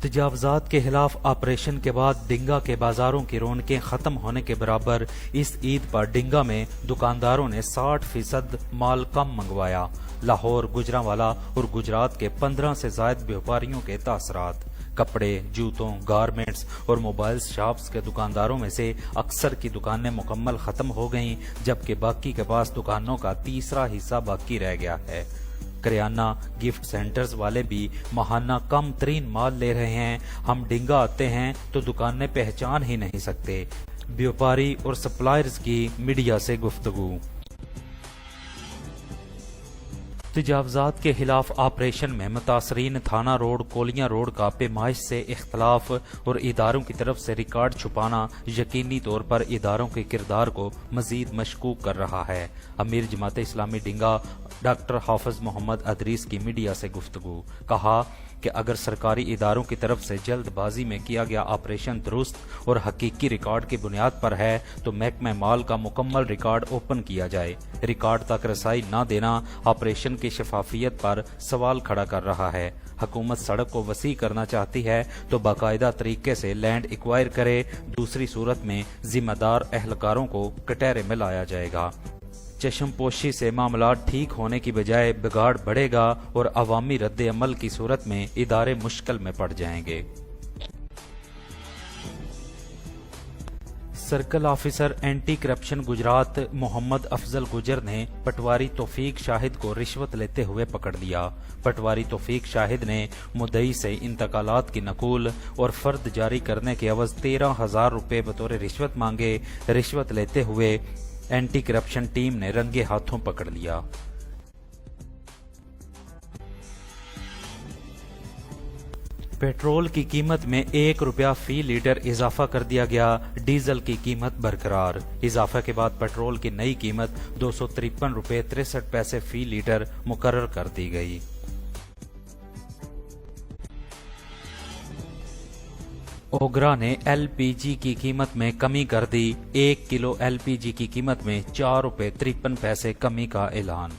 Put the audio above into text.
تجاوزات کے خلاف آپریشن کے بعد ڈنگا کے بازاروں کی رونقیں ختم ہونے کے برابر اس عید پر ڈنگا میں دکانداروں نے 60% مال کم منگوایا۔ لاہور، گوجرانوالا اور گجرات کے 15 سے زائد بیوپاریوں کے تاثرات۔ کپڑے، جوتوں، گارمنٹس اور موبائلز شاپس کے دکانداروں میں سے اکثر کی دکانیں مکمل ختم ہو گئیں، جبکہ باقی کے پاس دکانوں کا تیسرا حصہ باقی رہ گیا ہے۔ کریانہ گفٹ سینٹرز والے بھی ماہانہ کم ترین مال لے رہے ہیں۔ ہم ڈنگا آتے ہیں تو دکانیں پہچان ہی نہیں سکتے۔ بیوپاری اور سپلائرز کی میڈیا سے گفتگو۔ تجاوزات کے خلاف آپریشن میں متاثرین تھانہ روڈ، کولیاں روڈ کا پیمائش سے اختلاف اور اداروں کی طرف سے ریکارڈ چھپانا یقینی طور پر اداروں کے کردار کو مزید مشکوک کر رہا ہے۔ امیر جماعت اسلامی ڈنگا ڈاکٹر حافظ محمد ادریس کی میڈیا سے گفتگو۔ کہا کہ اگر سرکاری اداروں کی طرف سے جلد بازی میں کیا گیا آپریشن درست اور حقیقی ریکارڈ کی بنیاد پر ہے تو محکمہ مال کا مکمل ریکارڈ اوپن کیا جائے۔ ریکارڈ تک رسائی نہ دینا آپریشن کی شفافیت پر سوال کھڑا کر رہا ہے۔ حکومت سڑک کو وسیع کرنا چاہتی ہے تو باقاعدہ طریقے سے لینڈ ایکوائر کرے، دوسری صورت میں ذمہ دار اہلکاروں کو کٹہرے میں لایا جائے گا۔ چشم پوشی سے معاملات ٹھیک ہونے کی بجائے بگاڑ بڑھے گا اور عوامی رد عمل کی صورت میں ادارے مشکل میں پڑ جائیں گے۔ Circle officer anti corruption Gujrat Muhammad Afzal Gujjar نے پٹواری توفیق شاہد کو رشوت لیتے ہوئے پکڑ لیا۔ پٹواری توفیق شاہد نے مدعی سے انتقالات کی نقول اور فرد جاری کرنے کے عوض 13,000 روپے بطور رشوت مانگے۔ رشوت لیتے ہوئے اینٹی کرپشن ٹیم نے رنگے ہاتھوں پکڑ لیا۔ پیٹرول کی قیمت میں 1 روپیہ فی لیٹر اضافہ کر دیا گیا، ڈیزل کی قیمت برقرار۔ اضافہ کے بعد پیٹرول کی نئی قیمت 253 روپے 63 پیسے فی لیٹر مقرر کر دی گئی۔ اوگرا نے ایل پی جی کی قیمت میں کمی کر دی، 1 کلو ایل پی جی کی قیمت میں 4 روپے 53 پیسے کمی کا اعلان۔